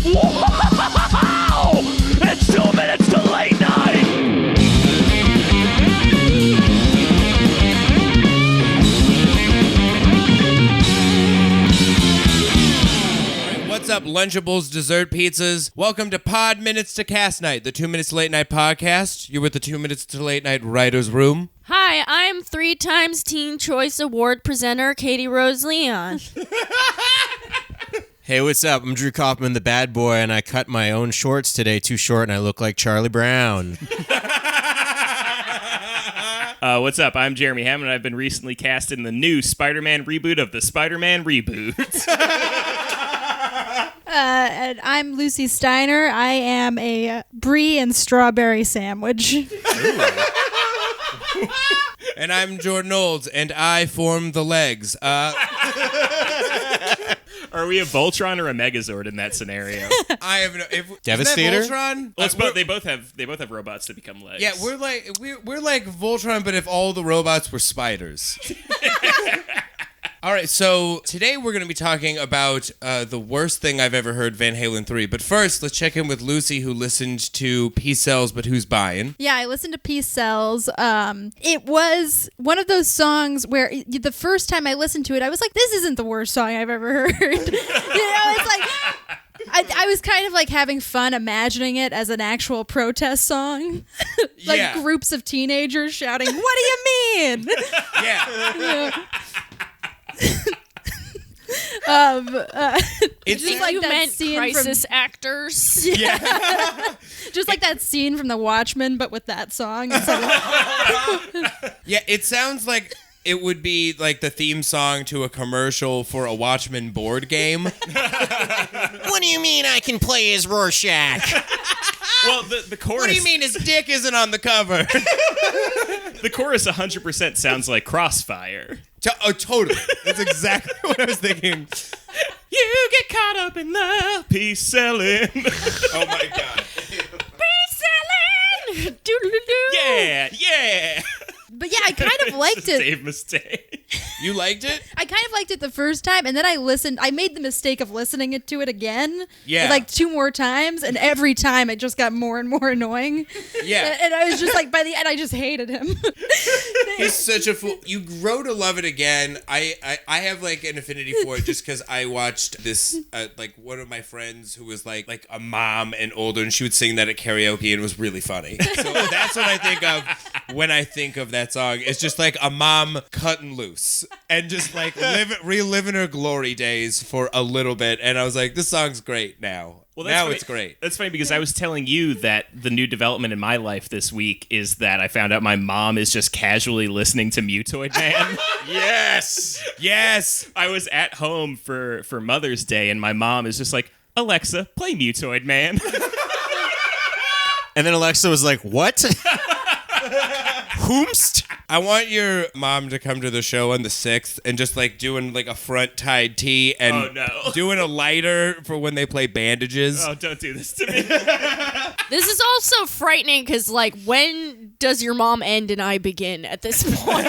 Wow! It's 2 minutes to late night! What's up, Lunchables, dessert pizzas? Welcome to Pod Minutes to Cast Night, the 2 Minutes to Late Night podcast. You're with the 2 Minutes to Late Night Writer's Room. Hi, I'm 3 times Teen Choice Award presenter Katie Rose Leon. Hey, what's up? I'm Drew Kaufman, the bad boy, and I cut my own shorts today too short, and I look like Charlie Brown. What's up? I'm Jeremy Hammond, and I've been recently cast in the new Spider-Man reboot of the Spider-Man reboot. And I'm Lucy Steiner. I am a brie and strawberry sandwich. And I'm Jordan Olds, and I form the legs. Are we a Voltron or a Megazord in that scenario? I have no... Devastator? Isn't that Voltron? Well, they both have robots that become legs. Yeah, we're like Voltron, but if all the robots were spiders. All right, so today we're going to be talking about the worst thing I've ever heard, Van Halen 3. But first, let's check in with Lucy, who listened to Peace Sells, but who's buying? Yeah, I listened to Peace Sells. It was one of those songs where the first time I listened to it, I was like, this isn't the worst song I've ever heard. It's like... I was kind of like having fun imagining it as an actual protest song. Groups of teenagers shouting, "What do you mean?" Yeah. It's just like like you that meant scene crisis actors. Yeah. Just like that scene from The Watchmen, but with that song. Yeah, it sounds like it would be like the theme song to a commercial for a Watchmen board game. What do you mean I can play as Rorschach? Well, the chorus... What do you mean his dick isn't on the cover? The chorus 100% sounds like Crossfire. Totally. That's exactly what I was thinking. You get caught up in the peace selling. Oh my god. Peace selling! Doodle-doo. Yeah. But yeah, I kind of liked it. Save mistake. You liked it? I kind of liked it the first time, and then I made the mistake of listening to it again. Yeah. Like 2 more times, and every time it just got more and more annoying. Yeah. And I was just like, by the end, I just hated him. He's such a fool. You grow to love it again. I have like an affinity for it just because I watched this, like one of my friends who was like a mom and older, and she would sing that at karaoke and it was really funny. So that's what I think of when I think of that song. It's just like a mom cutting loose and just like reliving her glory days for a little bit. And I was like, this song's great now. Well, now funny. It's great. That's funny because I was telling you that the new development in my life this week is that I found out my mom is just casually listening to Mutoid Man. Yes. I was at home for Mother's Day and my mom is just like, Alexa, play Mutoid Man. And then Alexa was like, what? Whomst? I want your mom to come to the show on the 6th and just like doing like a front tied tee and doing a lighter for when they play Bandages. Oh, don't do this to me. This is also frightening because, like, when does your mom end and I begin at this point?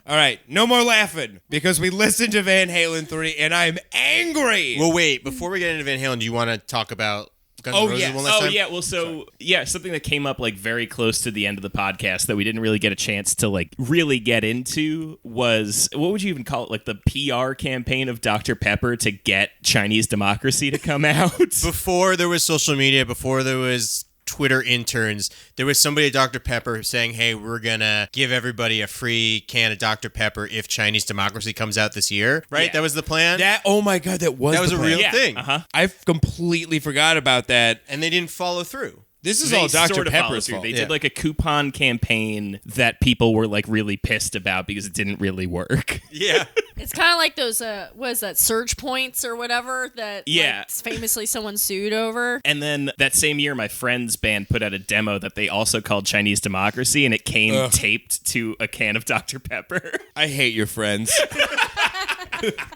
All right, no more laughing because we listened to Van Halen 3 and I'm angry. Well, wait, before we get into Van Halen, do you want to talk about Guns N' Roses yes. one last time? Yeah. Well, something that came up like very close to the end of the podcast that we didn't really get a chance to like really get into was, what would you even call it? Like the PR campaign of Dr. Pepper to get Chinese Democracy to come out. Before there was social media, before there was Twitter interns, there was somebody at Dr. Pepper saying, hey, we're gonna give everybody a free can of Dr. Pepper if Chinese Democracy comes out this year, right? Yeah. That was the plan? Oh my God, that was a plan. real thing. I completely forgot about that. And they didn't follow through. This is They all Dr. sort of Pepper's followed through. fault. They did like a coupon campaign that people were like really pissed about because it didn't really work. Yeah. It's kind of like those, what is that, surge points or whatever that like, famously someone sued over. And then that same year, my friend's band put out a demo that they also called Chinese Democracy, and it came taped to a can of Dr. Pepper. I hate your friends.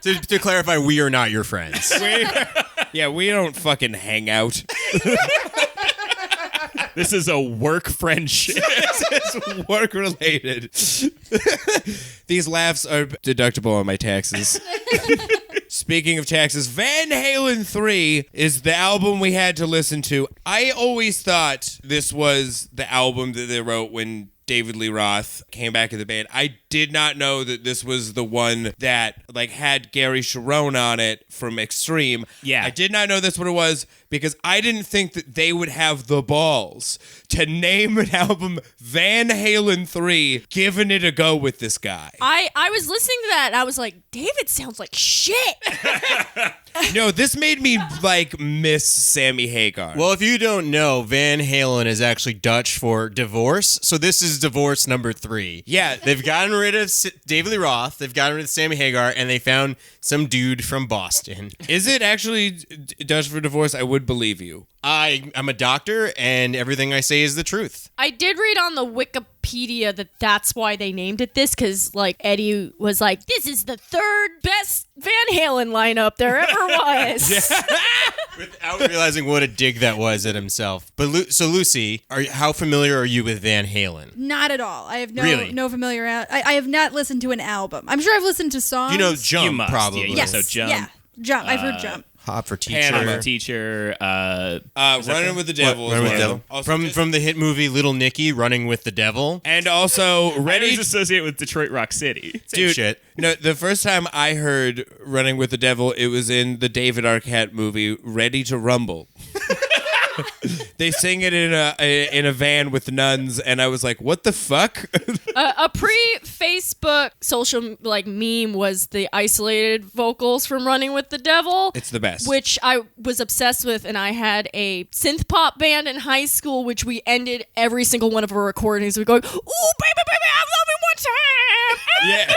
To clarify, we are not your friends. We don't fucking hang out. This is a work friendship. It's work related. These laughs are deductible on my taxes. Speaking of taxes, Van Halen 3 is the album we had to listen to. I always thought this was the album that they wrote when David Lee Roth came back in the band. I did not know that this was the one that like had Gary Cherone on it from Extreme. Yeah. I did not know that's what it was because I didn't think that they would have the balls to name an album Van Halen 3, giving it a go with this guy. I was listening to that and I was like, David sounds like shit. No, this made me like miss Sammy Hagar. Well, if you don't know, Van Halen is actually Dutch for divorce. So this is divorce number 3. Yeah. They've gotten rid of David Lee Roth, they've gotten rid of Sammy Hagar, and they found some dude from Boston. Is it actually Dutch for divorce? I would believe you. I'm a doctor, and everything I say is the truth. I did read on the Wikipedia that that's why they named it this, because like Eddie was like, this is the 3rd best Van Halen lineup there ever was. Without realizing what a dig that was at himself. But so Lucy, how familiar are you with Van Halen? Not at all. I have Really? no familiar. I have not listened to an album. I'm sure I've listened to songs. You know Jump, You must, probably. yeah, you yes, know Jump. yeah, Jump. I've heard Jump. Hot for Teacher. Panama. Teacher. Running with the Devil. Running with the as well. Devil. Also From the hit movie Little Nicky, Running with the Devil. and also I Ready was associated with Detroit Rock City. Same shit. No, the first time I heard Running with the Devil, it was in the David Arquette movie Ready to Rumble. They sing it in a van with nuns, and I was like, "What the fuck?" A pre-Facebook social like meme was the isolated vocals from Running with the Devil. It's the best. Which I was obsessed with, and I had a synth pop band in high school, which we ended every single one of our recordings with going, "Ooh, baby, baby, I love you one time." Yeah.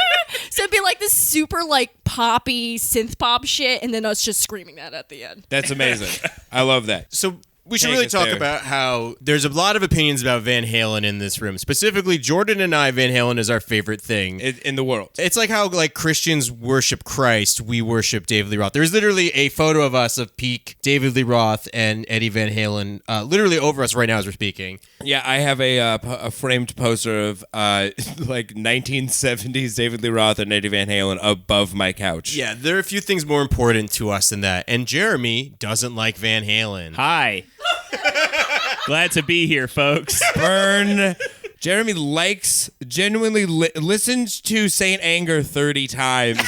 So it'd be like this super like poppy synth pop shit, and then us just screaming that at the end. That's amazing. I love that. So we should Take really us talk there. about how there's a lot of opinions about Van Halen in this room. Specifically, Jordan and I, Van Halen is our favorite thing. In the world. It's like how like Christians worship Christ, we worship David Lee Roth. There's literally a photo of us of peak David Lee Roth and Eddie Van Halen literally over us right now as we're speaking. Yeah, I have a framed poster of like 1970s David Lee Roth and Eddie Van Halen above my couch. Yeah, there are a few things more important to us than that. And Jeremy doesn't like Van Halen. Hi. Glad to be here, folks. Burn. Jeremy genuinely listens to Saint Anger 30 times,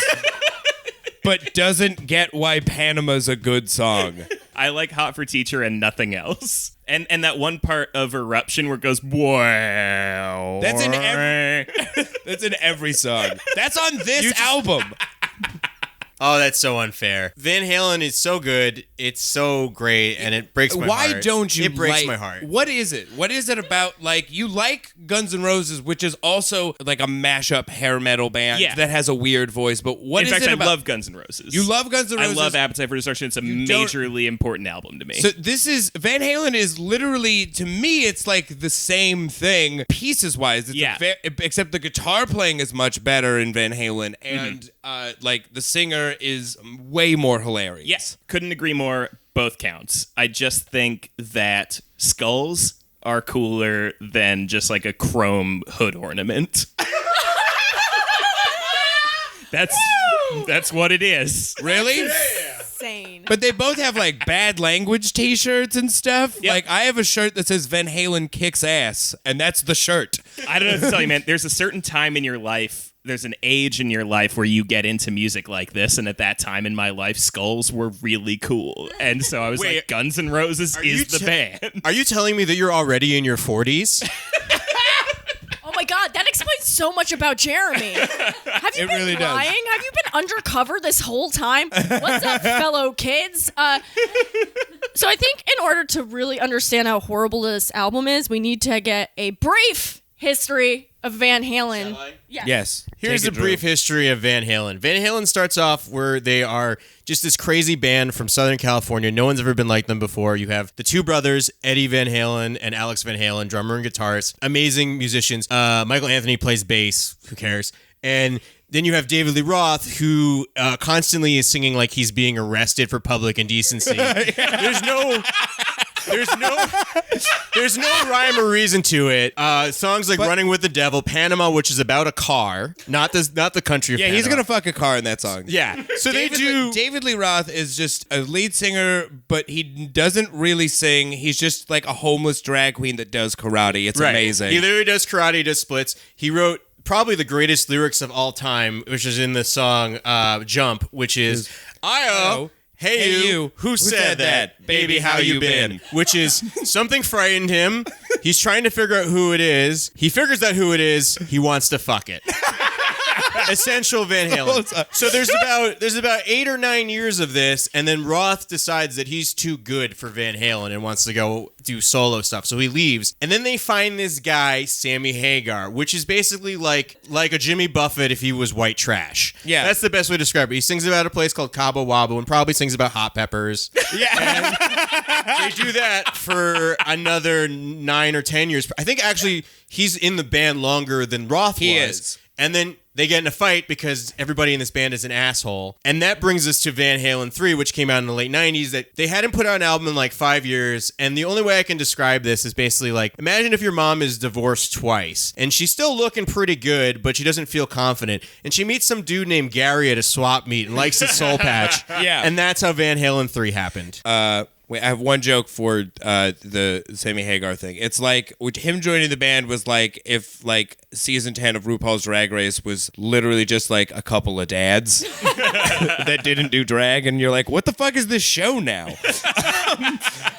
but doesn't get why Panama's a good song. I like Hot for Teacher and nothing else. And that one part of Eruption where it goes, wow. That's in every song. That's on this album. Oh, that's so unfair. Van Halen is so good. It's so great, and it breaks my heart. Why don't you It breaks like- my heart. What is it? What is it about, like, you like Guns N' Roses, which is also like a mashup hair metal band Yeah. that has a weird voice, but what In is fact, it I about? love Guns N' Roses. You love Guns N' I Roses? love Appetite for Destruction. It's a don't- majorly important album to me. So this is Van Halen is literally, to me, it's like the same thing pieces wise. It's Yeah. except the guitar playing is much better in Van Halen, Mm-hmm. and like the singer is way more hilarious. Yes, couldn't agree more. Both counts. I just think that skulls are cooler than just like a chrome hood ornament. That's what it is. Really? Insane. But they both have like bad language T-shirts and stuff. Yep. Like I have a shirt that says Van Halen kicks ass, and that's the shirt. I don't know what to tell you, man. There's a certain time in your life. There's an age in your life where you get into music like this, and at that time in my life, skulls were really cool, and so I was Wait, like, Guns N' Roses you is the band. Are you telling me that you're already in your 40s? Oh my god, that explains so much about Jeremy. Have you It been really does. lying? Have you been undercover this whole time? What's up, fellow kids? So I think in order to really understand how horrible this album is, we need to get a brief history of Van Halen. Yeah. Yes. Here's Take a it, brief Drew. history of Van Halen. Van Halen starts off where they are just this crazy band from Southern California. No one's ever been like them before. You have the two brothers, Eddie Van Halen and Alex Van Halen, drummer and guitarist. Amazing musicians. Michael Anthony plays bass. Who cares? And then you have David Lee Roth, who constantly is singing like he's being arrested for public indecency. There's no There's no rhyme or reason to it. Songs like "Running with the Devil," "Panama," which is about a car, not the country of Yeah, Panama. he's gonna fuck a car in that song. Yeah. So David Lee Roth is just a lead singer, but he doesn't really sing. He's just like a homeless drag queen that does karate. It's amazing. He literally does karate, he does splits. He wrote probably the greatest lyrics of all time, which is in the song "Jump," which is "I-oh, hey you, who said that? Baby, how you been?" Which is something frightened him. He's trying to figure out who it is. He figures out who it is. He wants to fuck it. Essential Van Halen. So there's about 8 or 9 years of this, and then Roth decides that he's too good for Van Halen and wants to go do solo stuff. So he leaves, and then they find this guy, Sammy Hagar, which is basically like a Jimmy Buffett if he was white trash. Yeah, that's the best way to describe it. He sings about a place called Cabo Wabo, and probably sings about hot peppers. Yeah, and they do that for another 9 or 10 years. I think actually he's in the band longer than Roth was. He is. And then they get in a fight because everybody in this band is an asshole. And that brings us to Van Halen 3, which came out in the late 90s, that they hadn't put out an album in like 5 years. And the only way I can describe this is basically like, imagine if your mom is divorced twice and she's still looking pretty good, but she doesn't feel confident. And she meets some dude named Gary at a swap meet and likes his soul patch. Yeah. And that's how Van Halen 3 happened. Wait, I have one joke for the Sammy Hagar thing. It's like him joining the band was like if like season 10 of RuPaul's Drag Race was literally just like a couple of dads that didn't do drag, and you're like, what the fuck is this show now?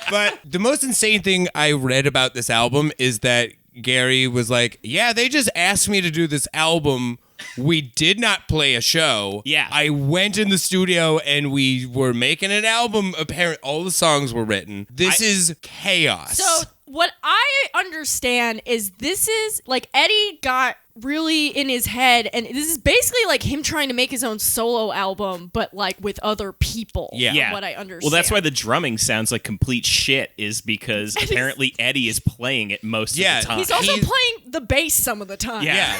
But the most insane thing I read about this album is that Gary was like, yeah, they just asked me to do this album. We did not play a show. Yeah. I went in the studio and we were making an album. Apparently, all the songs were written. This is chaos. So what I understand is this is like Eddie got really in his head, and this is basically like him trying to make his own solo album, but like with other people. Yeah. What I understand. Well, that's why the drumming sounds like complete shit, is because apparently Eddie is playing it most of the time. He's also playing the bass some of the time. Yeah.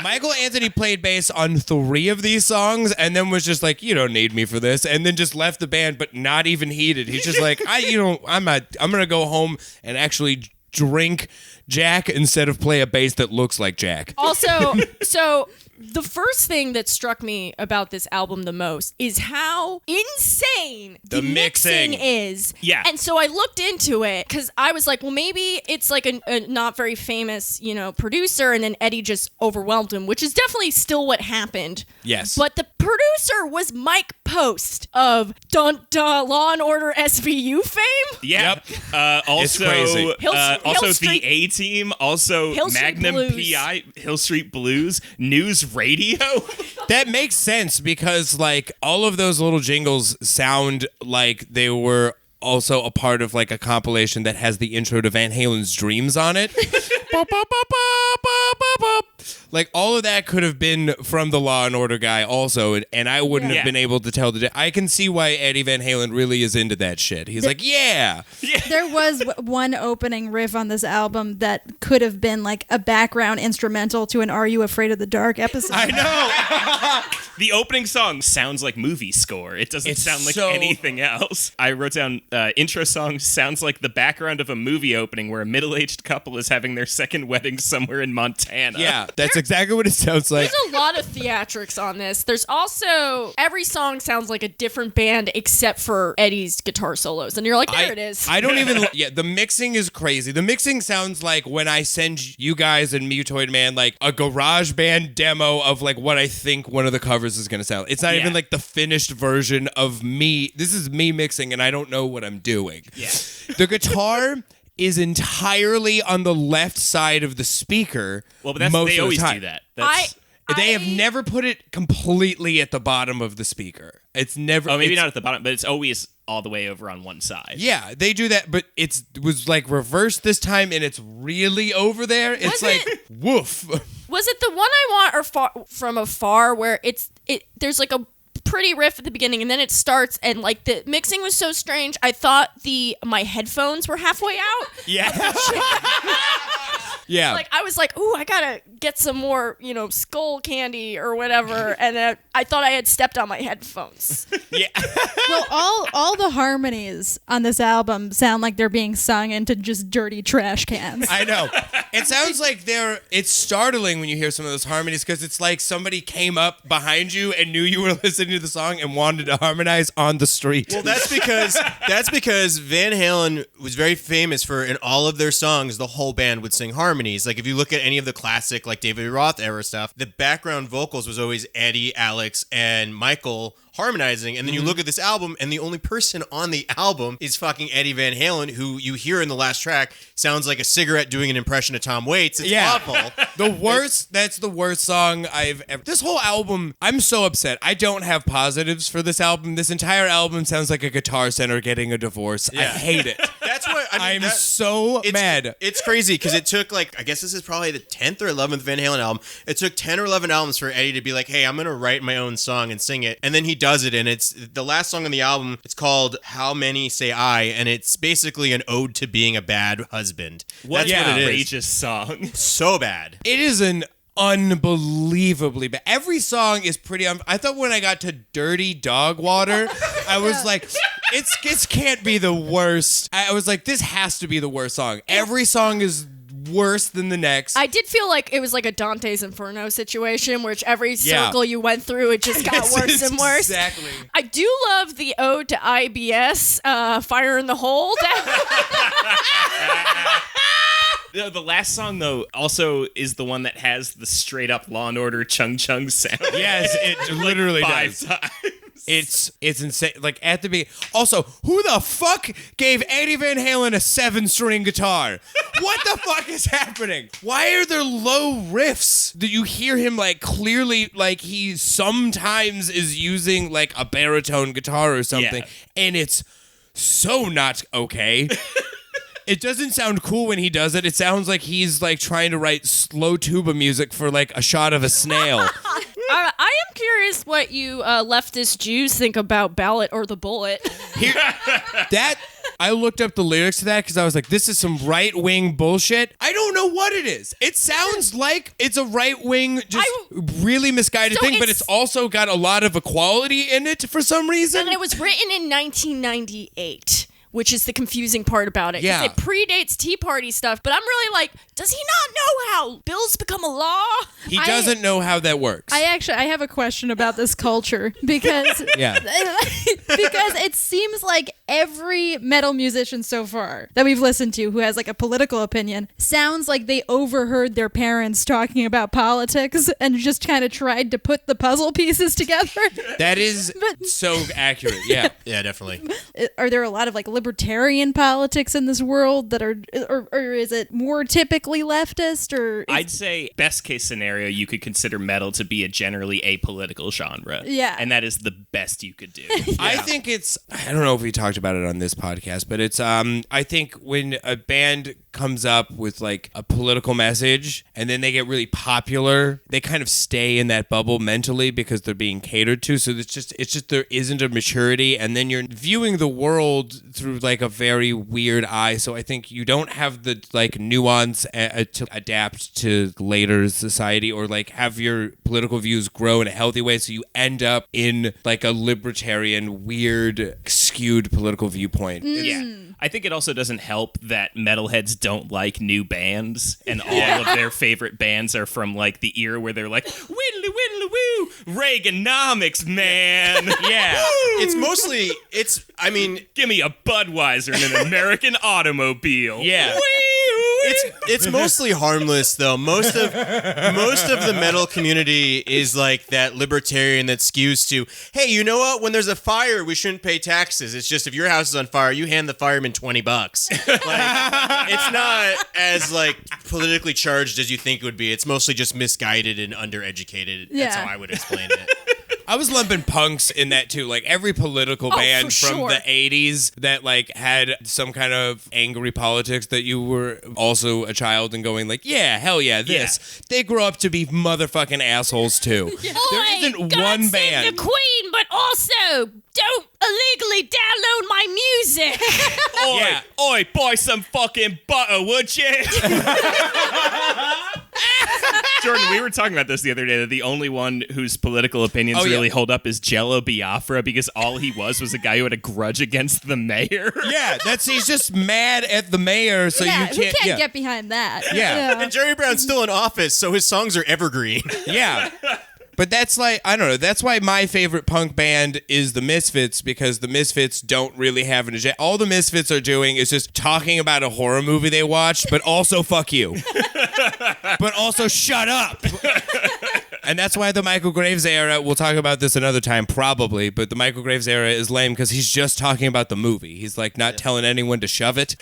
Michael Anthony played bass on 3 of these songs and then was just like, you don't need me for this, and then just left the band, but not even heated. He's just like, I'm going to go home and actually drink Jack instead of play a bass that looks like Jack. Also, so the first thing that struck me about this album the most is how insane the mixing is. Yeah. And so I looked into it because I was like, well, maybe it's like a not very famous, producer, and then Eddie just overwhelmed him, which is definitely still what happened. Yes. But the producer was Mike Post of Law and Order SVU fame. Yeah. Also, crazy. Also Street- the A-Team, also Hill Street Magnum Blues. PI, Hill Street Blues, News Radio. That makes sense because like all of those little jingles sound like they were also a part of like a compilation that has the intro to Van Halen's Dreams on it. Like all of that could have been from the Law and Order guy also, and I wouldn't have been able to tell I can see why Eddie Van Halen really is into that shit. He's like, yeah. There was one opening riff on this album that could have been like a background instrumental to an Are You Afraid of the Dark episode. I know. The opening song sounds like movie score. It doesn't sound like so- anything else. I wrote down intro song sounds like the background of a movie opening where a middle-aged couple is having their second wedding somewhere in Montana. Yeah, that's exactly what it sounds like. There's a lot of theatrics on this. There's also every song sounds like a different band except for Eddie's guitar solos, and you're like, there it is. I don't even. Yeah, the mixing is crazy. The mixing sounds like when I send you guys and Mutoid Man like a garage band demo of like what I think one of the covers is going to sound. It's not even like the finished version of me. This is me mixing, and I don't know what I'm doing. Yeah. The guitar is entirely on the left side of the speaker. Well, but most they of the always time. do that. That's, They have never put it completely at the bottom of the speaker. It's never. maybe it's- not at the bottom, but it's always all the way over on one side. Yeah, they do that, but it was like reversed this time, and it's really over there. It's Was like woof. Was it the one I want or from afar where there's like a pretty riff at the beginning and then it starts and like the mixing was so strange I thought my headphones were halfway out. Yeah. Yeah. Like, I was like, ooh, I gotta get some more, skull candy or whatever. And then I thought I had stepped on my headphones. Well, all the harmonies on this album sound like they're being sung into just dirty trash cans. I know. It sounds like it's startling when you hear some of those harmonies because it's like somebody came up behind you and knew you were listening to the song and wanted to harmonize on the street. Well, that's because Van Halen was very famous for, in all of their songs, the whole band would sing harmonies. Like if you look at any of the classic like David Roth era stuff, the background vocals was always Eddie, Alex, and Michael harmonizing, and then you look at this album and the only person on the album is fucking Eddie Van Halen, who you hear in the last track sounds like a cigarette doing an impression of Tom Waits. It's awful. That's the worst song I've ever. This whole album, I'm so upset. I don't have positives for this album. This entire album sounds like a Guitar Center getting a divorce. I hate it. That's what I'm so mad. It's crazy because it took I guess this is probably the 10th or 11th Van Halen album. It took 10 or 11 albums for Eddie to be like, hey, I'm going to write my own song and sing it. And then he does it, and it's the last song on the album. It's called How Many Say I, and it's basically an ode to being a bad husband. That's what it is. Outrageous song. So bad. It is an unbelievably bad. Every song is pretty. I thought when I got to Dirty Dog Water, I was like, it can't be the worst. I was like, this has to be the worst song. Every song is worse than the next. I did feel like it was like a Dante's Inferno situation, which every circle you went through, it just got worse and worse. Exactly. I do love the ode to IBS, Fire in the Hole. The last song, though, also is the one that has the straight up Law and Order chung chung sound. Yes, it literally Five does. times. It's insane. Like at the beginning. Also, who the fuck gave Eddie Van Halen a 7-string guitar? What the fuck is happening? Why are there low riffs? Do you hear him like clearly like he sometimes is using like a baritone guitar or something, and it's so not okay. It doesn't sound cool when he does it. It sounds like he's like trying to write slow tuba music for like a shot of a snail. I am curious what you leftist Jews think about Ballot or the Bullet. I looked up the lyrics to that because I was like, this is some right-wing bullshit. I don't know what it is. It sounds like it's a right-wing, really misguided thing, but it's also got a lot of equality in it for some reason. And it was written in 1998. Which is the confusing part about it. Yeah. It predates Tea Party stuff, but I'm really like, does he not know how bills become a law? He doesn't know how that works. I have a question about this culture because because it seems like every metal musician so far that we've listened to who has like a political opinion sounds like they overheard their parents talking about politics and just kind of tried to put the puzzle pieces together. That is so accurate. Yeah. Yeah, definitely. Are there a lot of like libertarian politics in this world that are, or is it more typically leftist? Or I'd say best case scenario, you could consider metal to be a generally apolitical genre. Yeah. And that is the best you could do. I think I don't know if we talked about it on this podcast, but it's, I think when a band comes up with like a political message and then they get really popular, they kind of stay in that bubble mentally because they're being catered to. So it's just there isn't a maturity, and then you're viewing the world through like a very weird eye. So I think you don't have the like nuance to adapt to later society or like have your political views grow in a healthy way. So you end up in like a libertarian, weird, skewed political viewpoint. Yeah. I think it also doesn't help that metalheads don't like new bands, and all of their favorite bands are from like the era where they're like, whittly whittly woo, Reaganomics, man. Yeah. It's mostly, Give me a Budweiser and an American automobile. Yeah. It's mostly harmless though. Most of the metal community is like that libertarian that skews to, hey, you know what? When there's a fire, we shouldn't pay taxes. It's just if your house is on fire, you hand the fireman $20. Like, it's not as like politically charged as you think it would be. It's mostly just misguided and undereducated. That's Yeah. how I would explain it. I was lumping punks in that too. Like every political band for from sure. the 80s that like had some kind of angry politics that you were also a child and going like, yeah, hell yeah, this. They grow up to be motherfucking assholes too. There isn't God one save band. the Queen, but also don't illegally download my music. Oi, Yeah. oi, buy some fucking butter, would you? Jordan, we were talking about this the other day, that the only one whose political opinions Oh, yeah. really hold up is Jello Biafra, because all he was a guy who had a grudge against the mayor. Yeah, he's just mad at the mayor, so yeah, you who can't. can't get behind that? Yeah. And Jerry Brown's still in office, so his songs are evergreen. Yeah. But that's like, I don't know, that's why my favorite punk band is the Misfits, because the Misfits don't really have an agenda. All the Misfits are doing is just talking about a horror movie they watched, but also fuck you. But also shut up. And that's why the Michael Graves era, we'll talk about this another time probably, but the Michael Graves era is lame because he's just talking about the movie. He's like not telling anyone to shove it.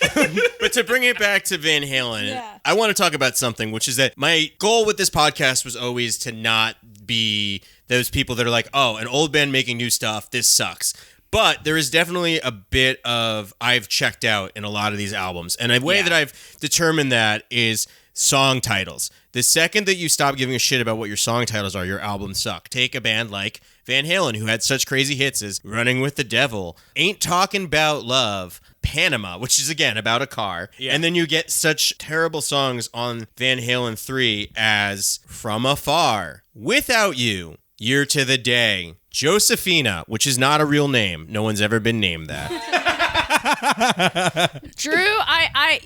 But to bring it back to Van Halen, Yeah. I want to talk about something, which is that my goal with this podcast was always to not be those people that are like, oh, an old band making new stuff, this sucks. But there is definitely a bit of I've checked out in a lot of these albums. And a way that I've determined that is song titles. The second that you stop giving a shit about what your song titles are, your albums suck. Take a band like Van Halen, who had such crazy hits as Running with the Devil, Ain't Talking About Love, Panama, which is, again, about a car. Yeah. And then you get such terrible songs on Van Halen 3 as From Afar, Without You, Year to the Day, Josephina, which is not a real name. No one's ever been named that. Drew, I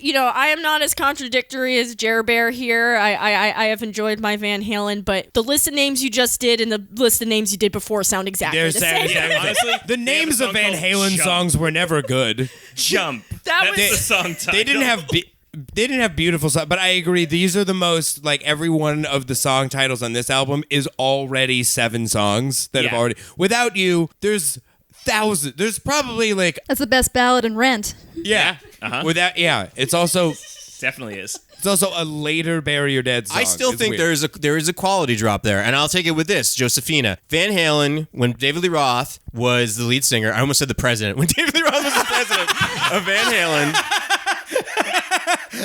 am not as contradictory as Jer Bear here. I have enjoyed my Van Halen, but the list of names you just did and the list of names you did before sound exactly the same. Honestly, The names of Van Halen songs were never good. Jump. That That's was- the song title. They didn't have beautiful songs, but I agree. These are the most, like, every one of the song titles on this album is already 7 songs that have Yeah. already. Without You, there's thousands. There's probably like, That's the best ballad in Rent. yeah. Uh-huh. Without, yeah. It's also Definitely is. a later Bury Your Dead song. I still It's think weird. there is a quality drop there, and I'll take it with this, Josephina. Van Halen, when David Lee Roth was the lead singer, I almost said the president. When David Lee Roth was the president of Van Halen,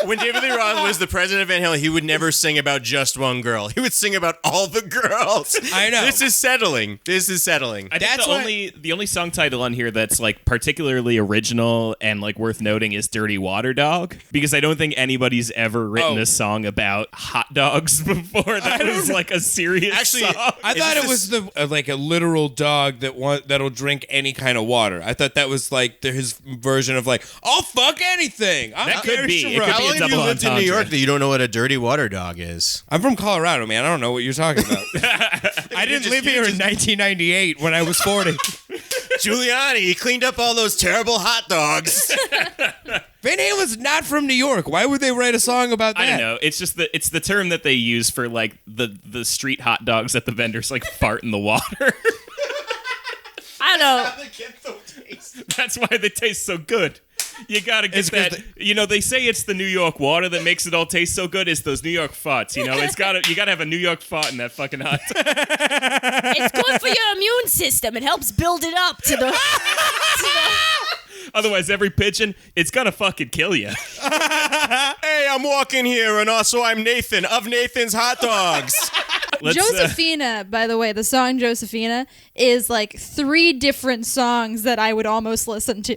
when David Lee Roth was the president of Van Halen, he would never sing about just one girl. He would sing about all the girls. I know. This is settling. I think That's the only song title on here that's like particularly original and like worth noting is Dirty Water Dog, because I don't think anybody's ever written Oh. a song about hot dogs before that was like a serious Actually, song. I Is thought this it was like a literal dog that'll drink any kind of water. I thought that was like his version of like, I'll fuck anything. That could be. It could How be a long have you double lived in New entendre. York that you don't know what a dirty water dog is? I'm from Colorado, man. I don't know what you're talking about. I didn't live here in 1998 when I was 40. Giuliani, he cleaned up all those terrible hot dogs. Van Halen's not from New York. Why would they write a song about that? I don't know. It's just it's the term that they use for like the street hot dogs that the vendors like fart in the water. I don't. That's why they taste so good. You gotta get It's 'cause that. They say it's the New York water that makes it all taste so good. It's those New York farts. You gotta have a New York fart in that fucking hot dog. It's good for your immune system. It helps build it up to the. Otherwise, every pigeon, it's gonna fucking kill you. Hey, I'm walking here, and also I'm Nathan of Nathan's Hot Dogs. Josephina, by the way, the song Josephina is like 3 different songs that I would almost listen to.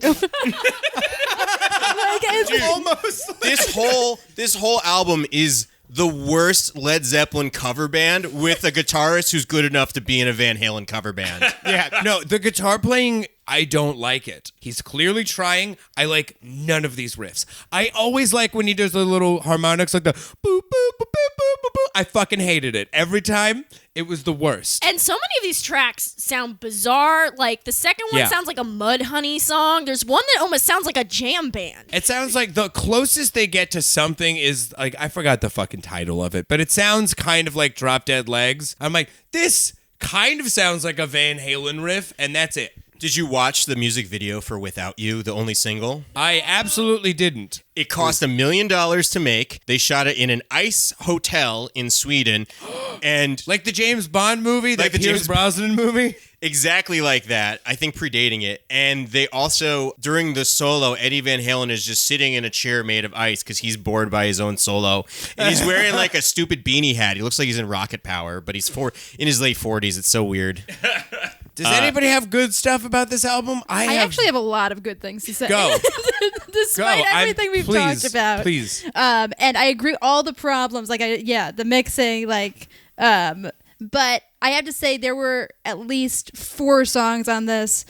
This whole album is the worst Led Zeppelin cover band with a guitarist who's good enough to be in a Van Halen cover band. Yeah, no, the guitar playing, I don't like it. He's clearly trying. I like none of these riffs. I always like when he does the little harmonics like the boop, boop, boop, boop, boop, boop, boop. I fucking hated it. Every time, it was the worst. And so many of these tracks sound bizarre. Like the second one Yeah. sounds like a Mudhoney song. There's one that almost sounds like a jam band. It sounds like the closest they get to something is like, I forgot the fucking title of it, but it sounds kind of like Drop Dead Legs. I'm like, this kind of sounds like a Van Halen riff, and that's it. Did you watch the music video for Without You, the only single? I absolutely didn't. It cost $1 million to make. They shot it in an ice hotel in Sweden. And Like the James Bond movie, Like that the Pierce James Brosnan movie? exactly like that. I think predating it. And they also, during the solo, Eddie Van Halen is just sitting in a chair made of ice because he's bored by his own solo. And he's wearing like a stupid beanie hat. He looks like he's in Rocket Power, but he's in his late 40s. It's so weird. Does anybody have good stuff about this album? I actually have a lot of good things to say. Go. Despite everything we've talked about. Please. And I agree all the problems, like the mixing, but I have to say there were at least 4 songs on this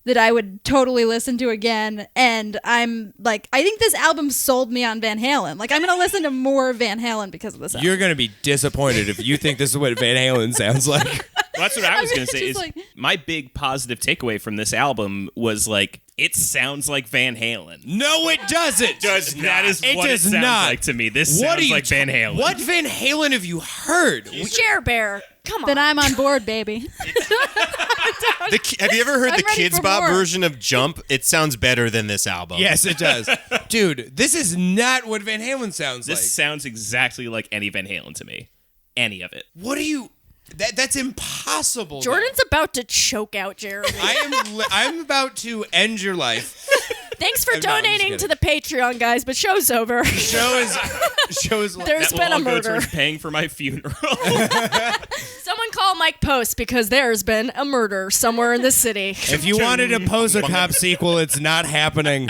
that I would totally listen to again. And I'm like, I think this album sold me on Van Halen. Like, I'm going to listen to more Van Halen because of this album. You're going to be disappointed if you think this is what Van Halen sounds like. Well, that's what I was going to say. Is like, my big positive takeaway from this album was like, it sounds like Van Halen. No, it doesn't. That is It what does it sounds not. like to me. This What sounds are like Van Halen. What Van Halen have you heard? Jer Bear. Come on. then I'm on board, baby. Have you ever heard I'm the ready Kids for Bop more. version of Jump? It sounds better than this album. Yes, it does. Dude, this is not what Van Halen sounds This like. sounds exactly like any Van Halen to me. Any of it. What are you... That's impossible. Jordan's about to choke out Jeremy. I'm about to end your life. Thanks for I'm not, I'm just donating to kidding. the Patreon, guys, but show's over. Show is There's That will been a all go murder. towards paying for my funeral. Someone call Mike Post because there's been a murder somewhere in the city. If you wanted a Posa Cop sequel, it's not happening.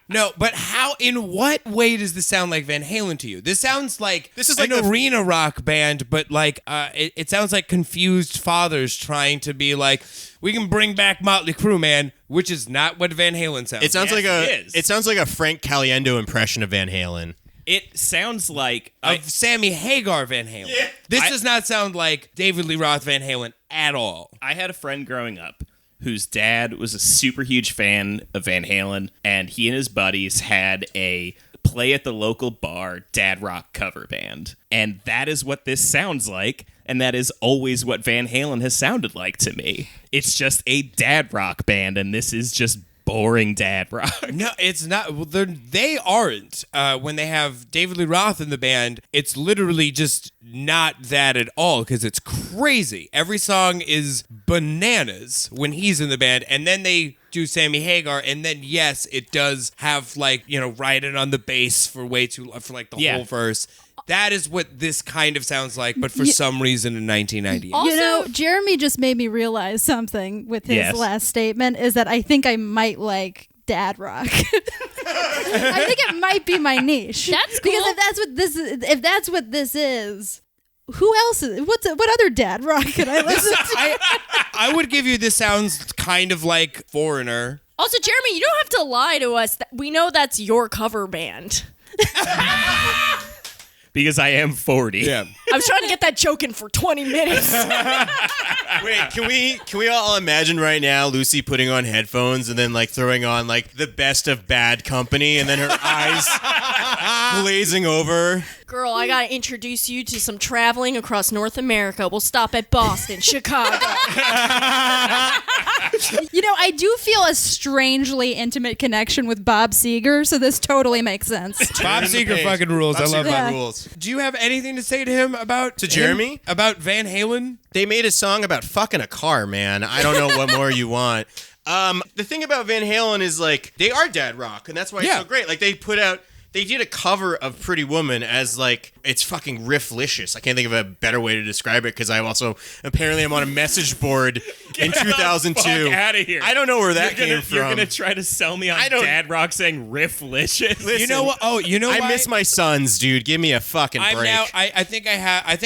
No, but in what way does this sound like Van Halen to you? This sounds like This is like an the- arena rock band, but like it sounds like confused fathers trying to be like, we can bring back Motley Crue, man, which is not what Van Halen sounds. It sounds Yes, like it is. it sounds like a Frank Caliendo impression of Van Halen. It sounds like of Sammy Hagar Van Halen. Yeah. This does not sound like David Lee Roth Van Halen at all. I had a friend growing up whose dad was a super huge fan of Van Halen, and he and his buddies had a play at the local bar dad rock cover band. And that is what this sounds like, and that is always what Van Halen has sounded like to me. It's just a dad rock band, and this is just boring dad rock. No, it's not. Well, they aren't. When they have David Lee Roth in the band, it's literally just not that at all because it's crazy. Every song is bananas when he's in the band, and then they do Sammy Hagar, and then yes, it does have like riding on the bass for like the Yeah. whole verse. That is what this kind of sounds like, but for some reason in 1998. Also- Jeremy just made me realize something with his Yes. last statement is that I think I might like dad rock. I think it might be my niche. That's cool. Because if that's what this is, who else is what other dad rock could I listen to? I would give you this sounds kind of like Foreigner. Also, Jeremy, you don't have to lie to us. We know that's your cover band. Because I am 40. Yeah. I was trying to get that joke in for 20 minutes. Wait, can we all imagine right now Lucy putting on headphones and then like throwing on like the Best of Bad Company and then her eyes glazing over? Girl, I gotta introduce you to some traveling across North America. We'll stop at Boston, Chicago. I do feel a strangely intimate connection with Bob Seger, so this totally makes sense. Bob Seger fucking rules. I love Seger that. rules. Do you have anything to say to him about Jeremy? about Van Halen? They made a song about fucking a car, man. I don't know what more you want. The thing about Van Halen is like they are dad rock, and that's why it's so great. Like they did a cover of Pretty Woman as like it's fucking rifflicious. I can't think of a better way to describe it because I also apparently I'm on a message board in 2002. Out of here. I don't know where that came from. You're gonna try to sell me on I don't- dad rock saying rifflicious. You know what? Oh, you know I why? miss my sons, dude. Give me a fucking break. I think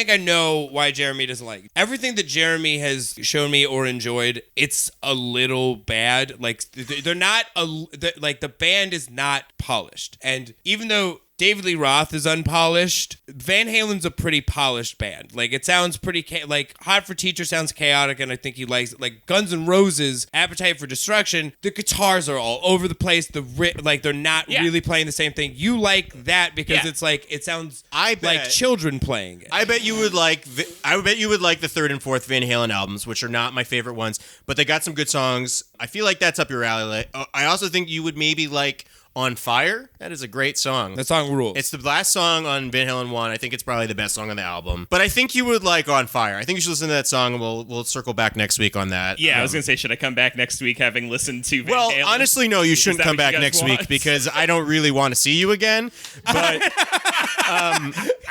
I know why Jeremy doesn't like it. Everything that Jeremy has shown me or enjoyed. It's a little bad. Like they're not like the band is not polished, and even though David Lee Roth is unpolished, Van Halen's a pretty polished band. Like it sounds pretty like Hot for Teacher sounds chaotic, and I think he likes it. Like Guns N' Roses, Appetite for Destruction. The guitars are all over the place. Like they're not really playing the same thing. You like that because it's like it sounds like children playing it. I bet you would like the third and fourth Van Halen albums, which are not my favorite ones, but they got some good songs. I feel like that's up your alley. I also think you would maybe like On Fire. That is a great song. That song rules. It's the last song on Van Halen 1. I think it's probably the best song on the album. But I think you would like On Fire. I think you should listen to that song, and we'll circle back next week on that. Yeah, I was going to say, should I come back next week having listened to Van Well, Halen? honestly, no, you Is shouldn't that come what you back guys next want? week because I don't really want to see you again. But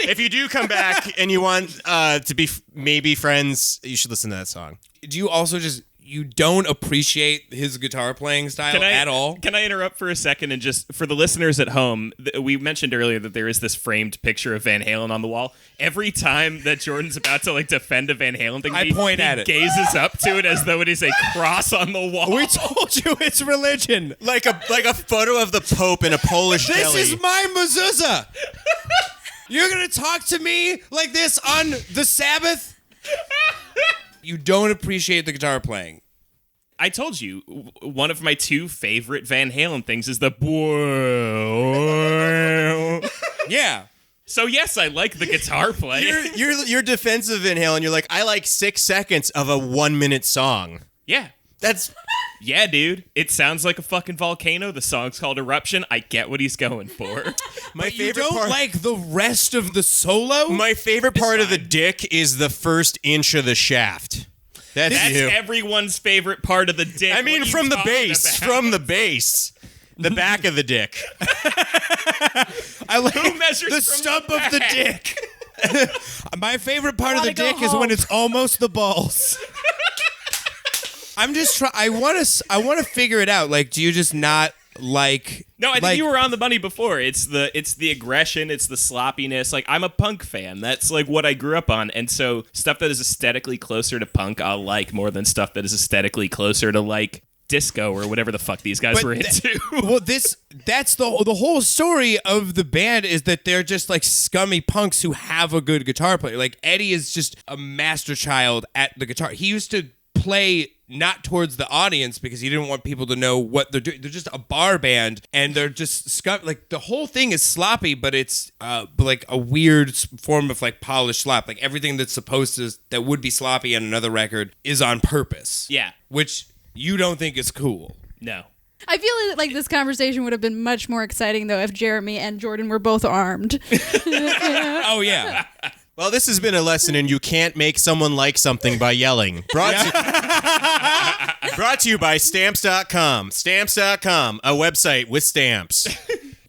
if you do come back and you want to be maybe friends, you should listen to that song. Do you also you don't appreciate his guitar playing style at all? Can I interrupt for a second and just, for the listeners at home, we mentioned earlier that there is this framed picture of Van Halen on the wall. Every time that Jordan's about to defend a Van Halen thing, I point at it. Gazes up to it as though it is a cross on the wall. We told you it's religion. Like a photo of the Pope in a Polish This deli. is my mezuzah. You're going to talk to me like this on the Sabbath? You don't appreciate the guitar playing. I told you, one of my two favorite Van Halen things is the Yeah. So yes, I like the guitar play. You're defensive Van Halen. You're like, I like 6 seconds of a 1 minute song. Yeah. That's Yeah, dude. It sounds like a fucking volcano. The song's called Eruption. I get what he's going for. my You favorite don't part. like the rest of the solo? My favorite part of the dick is the first inch of the shaft. That's you. Everyone's favorite part of the dick. I mean, What are from you the talking base. about? From the base. The back of the dick. I like Who measures the from stump the of the back? dick. My favorite part of the Wanna go dick is when home. it's almost the balls. I'm just trying. I want to figure it out. Like, do you just not like? No, I think like, you were on the money before. It's the aggression, it's the sloppiness. Like, I'm a punk fan. That's like what I grew up on. And so stuff that is aesthetically closer to punk, I'll like more than stuff that is aesthetically closer to like disco or whatever the fuck these guys But were into. Well, that's the whole story of the band is that they're just like scummy punks who have a good guitar player. Like Eddie is just a master child at the guitar. He used to play not towards the audience because he didn't want people to know what they're doing. They're just a bar band and they're just like the whole thing is sloppy, but it's like a weird form of like polished slop. Like everything that's supposed to that would be sloppy on another record is on purpose. Yeah. Which you don't think is cool. No. I feel like this conversation would have been much more exciting though if Jeremy and Jordan were both armed. Oh yeah. Well, this has been a lesson in you can't make someone like something by yelling. Brought to you by Stamps.com. Stamps.com, a website with stamps.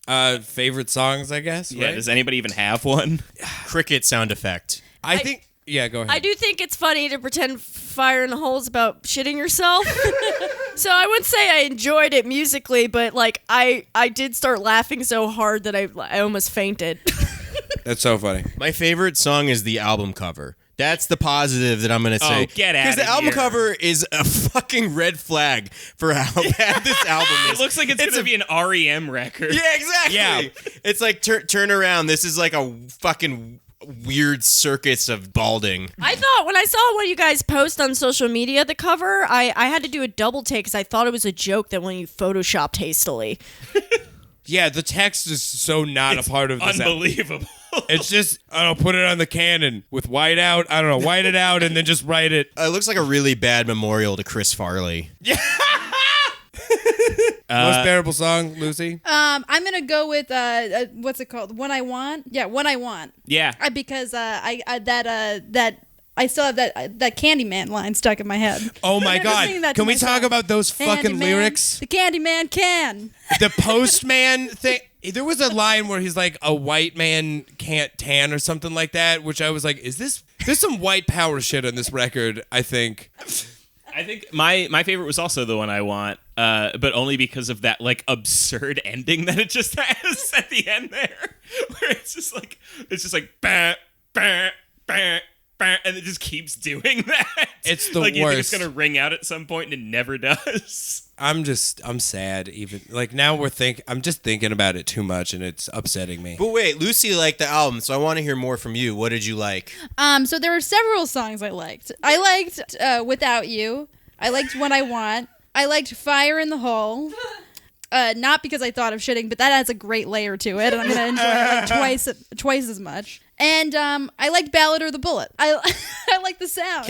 Favorite songs, I guess. Yeah, right? does anybody even have one? Cricket sound effect. I think. Yeah, go ahead. I do think it's funny to pretend fire in the hole's about shitting yourself. So I wouldn't say I enjoyed it musically, but like I did start laughing so hard that I almost fainted. That's so funny. My favorite song is the album cover. That's the positive that I'm going to say. Oh, get outta Because the album here. cover is a fucking red flag for how bad this album is. It looks like it's going to be an REM record. Yeah, exactly. Yeah. It's like, turn around. This is like a fucking weird circus of balding. I thought when I saw one of you guys post on social media the cover, I had to do a double take because I thought it was a joke that when you photoshopped hastily. Yeah, the text is so not a part of this. Unbelievable. It's just, I don't know, put it on the cannon with white out. I don't know, white it out and then just write it. It looks like a really bad memorial to Chris Farley. Most bearable song, Lucy? I'm gonna go with what's it called? One I Want. Yeah, One I Want. Yeah. Because I still have that Candyman line stuck in my head. Oh my I'm God. singing that to Can we myself. talk about those fucking Candyman, lyrics? The Candyman can. The postman thing. There was a line where he's like, a white man can't tan or something like that, which I was like, there's some white power shit on this record, I think. I think my favorite was also The One I Want, but only because of that like absurd ending that it just has at the end there, where it's just like bah, bah, bah, bah, and it just keeps doing that. It's the like, you think it's worst. gonna ring out at some point and it never does. I'm sad even. Like now I'm just thinking about it too much and it's upsetting me. But wait, Lucy liked the album, so I want to hear more from you. What did you like? So there were several songs I liked. I liked Without You. I liked What I Want. I liked Fire in the Hole. not because I thought of shitting, but that adds a great layer to it, and I'm gonna enjoy it like twice as much. And I liked Ballad or the Bullet. I like the sound.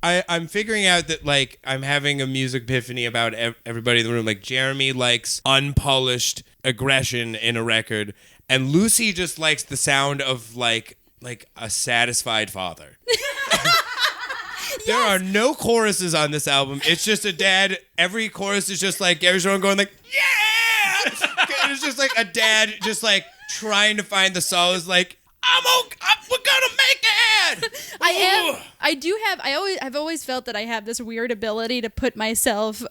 I'm figuring out that like I'm having a music epiphany about everybody in the room. Like Jeremy likes unpolished aggression in a record, and Lucy just likes the sound of like a satisfied father. There are no choruses on this album. It's just a dad. Every chorus is just like everyone going like, yeah! And it's just like a dad just like trying to find the solace like, we're gonna make it! I've always felt that I have this weird ability to put myself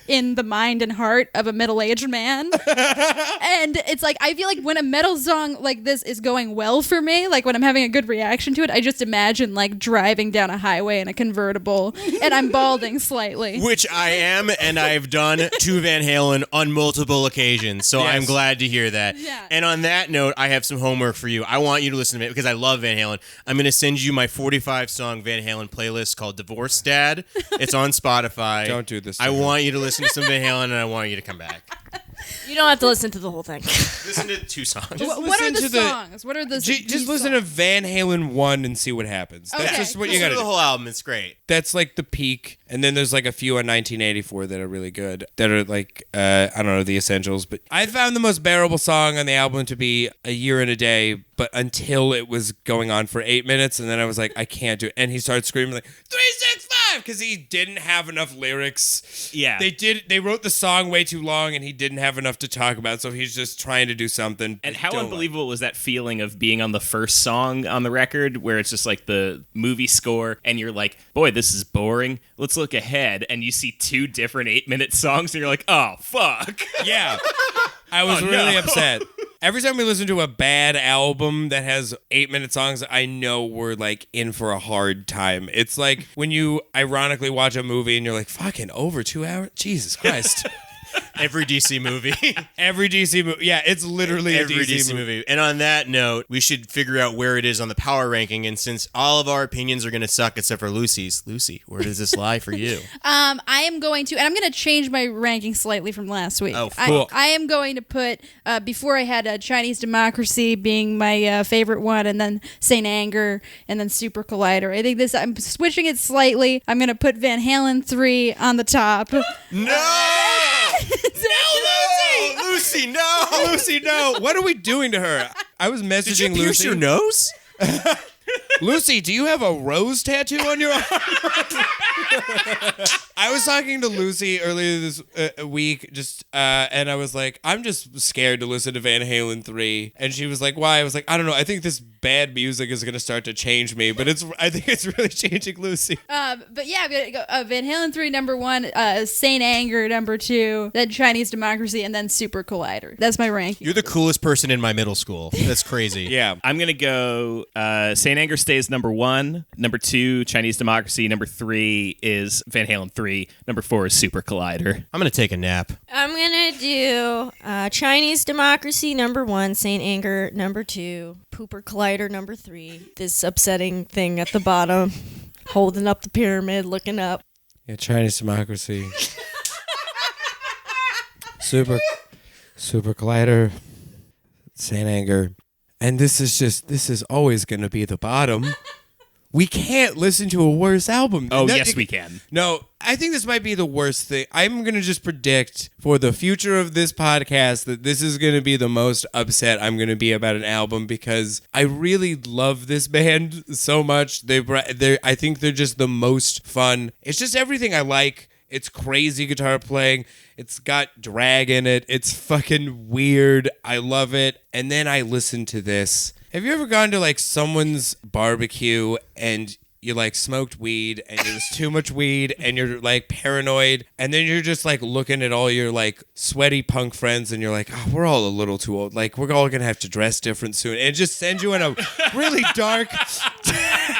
in the mind and heart of a middle-aged man. And it's like, I feel like when a metal song like this is going well for me, like when I'm having a good reaction to it, I just imagine like driving down a highway in a convertible and I'm balding slightly. Which I am, and I've done to Van Halen on multiple occasions, so Yes. I'm glad to hear that. Yeah. And on that note, I have some homework for you. I want you to listen to it because I love Van Halen. I'm going to send you my 45-song Van Halen playlist called Divorce Dad. It's on Spotify. Don't do this to I me. want you to listen to some Van Halen, and I want you to come back. You don't have to listen to the whole thing. Listen to 2 songs. What are listen the to the- songs? What are the Just listen to Van Halen 1 and see what happens. That's Okay, just what cool. you Listen gotta to the do. whole album. It's great. That's like the peak, and then there's like a few on 1984 that are really good. That are like I don't know, the essentials. But I found the most bearable song on the album to be "A Year and a Day," but until it was going on for 8 minutes, and then I was like, I can't do it. And he started screaming like 365 because he didn't have enough lyrics. Yeah. They wrote the song way too long, and he didn't have enough to talk about, so he's just trying to do something. And I how don't like. unbelievable was that feeling of being on the first song on the record where it's just like the movie score and you're like, boy, this is boring. Let's look ahead. And you see 2 different 8-minute songs and you're like, oh, fuck. Yeah. I was Oh, really no. upset. Every time we listen to a bad album that has 8-minute songs, I know we're like in for a hard time. It's like when you ironically watch a movie and you're like, fucking over 2 hours? Jesus Christ. Every DC movie. Every DC movie. Yeah, it's literally Every a DC, movie. movie. And on that note, we should figure out where it is on the power ranking. And since all of our opinions are going to suck except for Lucy's, Lucy, where does this lie for you? I am going to, and I'm going to change my ranking slightly from last week. Oh, cool. I am going to put, before I had Chinese Democracy being my favorite one, and then Saint Anger, and then Super Collider. I think I'm switching it slightly. I'm going to put Van Halen 3 on the top. No, Lucy, no! Lucy, no. What are we doing to her? I was messaging Did you pierce Lucy. your nose? Lucy, do you have a rose tattoo on your arm? I was talking to Lucy earlier this week, and I was like, I'm just scared to listen to Van Halen 3. And she was like, why? I was like, I don't know. I think this bad music is going to start to change me, but I think it's really changing Lucy. But yeah, I'm going to go Van Halen 3, number 1, Saint Anger, number 2, then Chinese Democracy, and then Super Collider. That's my ranking. You're the coolest person in my middle school. That's crazy. Yeah. I'm going to go Saint Anger stays number 1. Number 2, Chinese Democracy. Number 3 is Van Halen 3. Number 4 is Super Collider. I'm going to take a nap. I'm going to do Chinese Democracy, number 1, Saint Anger, number 2, Pooper Collider, number 3, this upsetting thing at the bottom, holding up the pyramid, looking up. Yeah, Chinese Democracy. Super Collider. Saint Anger. And this is always going to be the bottom. We can't listen to a worse album. Oh, That- yes, we can. No, I think this might be the worst thing. I'm going to just predict for the future of this podcast that this is going to be the most upset I'm going to be about an album because I really love this band so much. I think they're just the most fun. It's just everything I like. It's crazy guitar playing. It's got drag in it. It's fucking weird. I love it. And then I listen to this. Have you ever gone to like someone's barbecue and you like smoked weed and it was too much weed and you're like paranoid and then you're just like looking at all your like sweaty punk friends and you're like, oh, we're all a little too old. Like we're all gonna have to dress different soon. And it just sends you on a really dark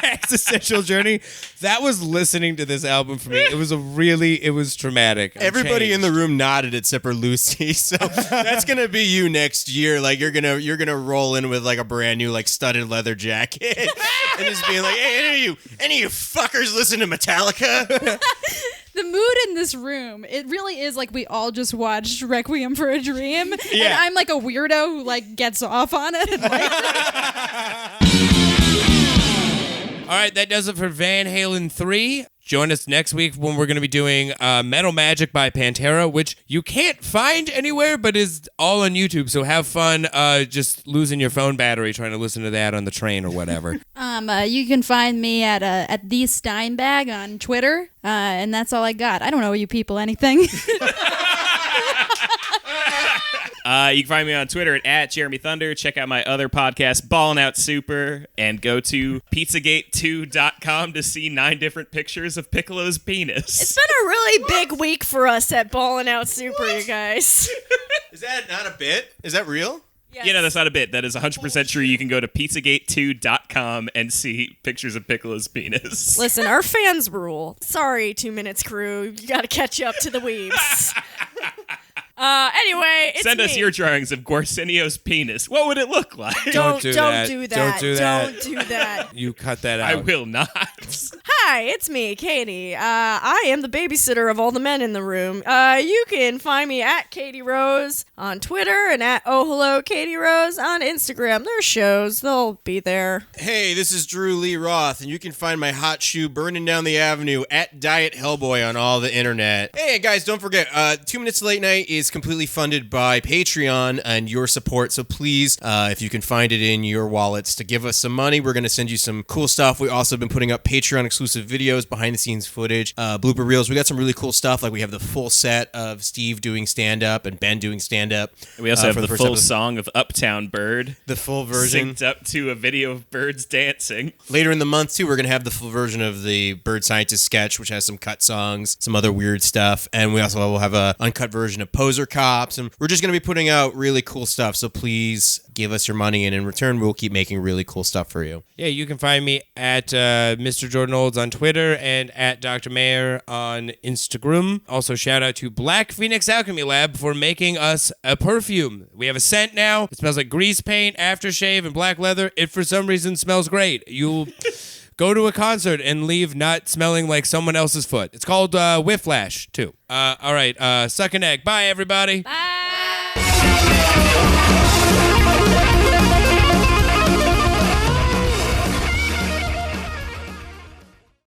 existential journey. That was listening to this album for me. It was traumatic. I'm Everybody in changed. the room nodded except for Lucy, so that's gonna be you next year. Like you're gonna roll in with like a brand new like studded leather jacket and just being like, hey, any of you fuckers listen to Metallica? The mood in this room, it really is like we all just watched Requiem for a Dream, and I'm like a weirdo who like gets off on it. And All right, that does it for Van Halen 3. Join us next week when we're going to be doing Metal Magic by Pantera, which you can't find anywhere, but is all on YouTube. So have fun just losing your phone battery trying to listen to that on the train or whatever. You can find me at the Steinbag on Twitter, and that's all I got. I don't owe you people anything. You can find me on Twitter at Jeremy Thunder. Check out my other podcast, Ballin' Out Super, and go to Pizzagate2.com to see 9 different pictures of Piccolo's penis. It's been a really big week for us at Ballin' Out Super, you guys. Is that not a bit? Is that real? Yes. You know, that's not a bit. That is 100% true. You can go to Pizzagate2.com and see pictures of Piccolo's penis. Listen, our fans rule. Sorry, 2 Minutes crew. You gotta catch up to the weebs. Anyway, it's Send us me. your drawings of Gorsenio's penis. What would it look like? Don't do do that. that. Don't do that. Don't do that. You cut that out. I will not. Hi, it's me, Katie. I am the babysitter of all the men in the room. You can find me at Katie Rose on Twitter and at Oh Hello Katie Rose on Instagram. There's shows. They'll be there. Hey, this is Drew Lee Roth, and you can find my hot shoe burning down the avenue at Diet Hellboy on all the internet. Hey, guys, don't forget, 2 Minutes Late Night is completely funded by Patreon and your support, so please, if you can find it in your wallets, to give us some money. We're going to send you some cool stuff. We also have been putting up Patreon-exclusive videos, behind-the-scenes footage, blooper reels. We got some really cool stuff, like we have the full set of Steve doing stand-up and Ben doing stand-up. We also have the first full episode. song of Uptown Bird. The full version. Synced up to a video of birds dancing. Later in the month, too, we're going to have the full version of the Bird Scientist sketch, which has some cut songs, some other weird stuff, and we also will have an uncut version of Poser Cops, and we're just going to be putting out really cool stuff, so please give us your money, and in return, we'll keep making really cool stuff for you. Yeah, you can find me at Mr. Jordan Olds on Twitter and at Dr. Mayer on Instagram. Also, shout out to Black Phoenix Alchemy Lab for making us a perfume. We have a scent now. It smells like grease paint, aftershave, and black leather. It, for some reason, smells great. You'll go to a concert and leave not smelling like someone else's foot. It's called Whifflash, too. All right, suck an egg. Bye, everybody. Bye.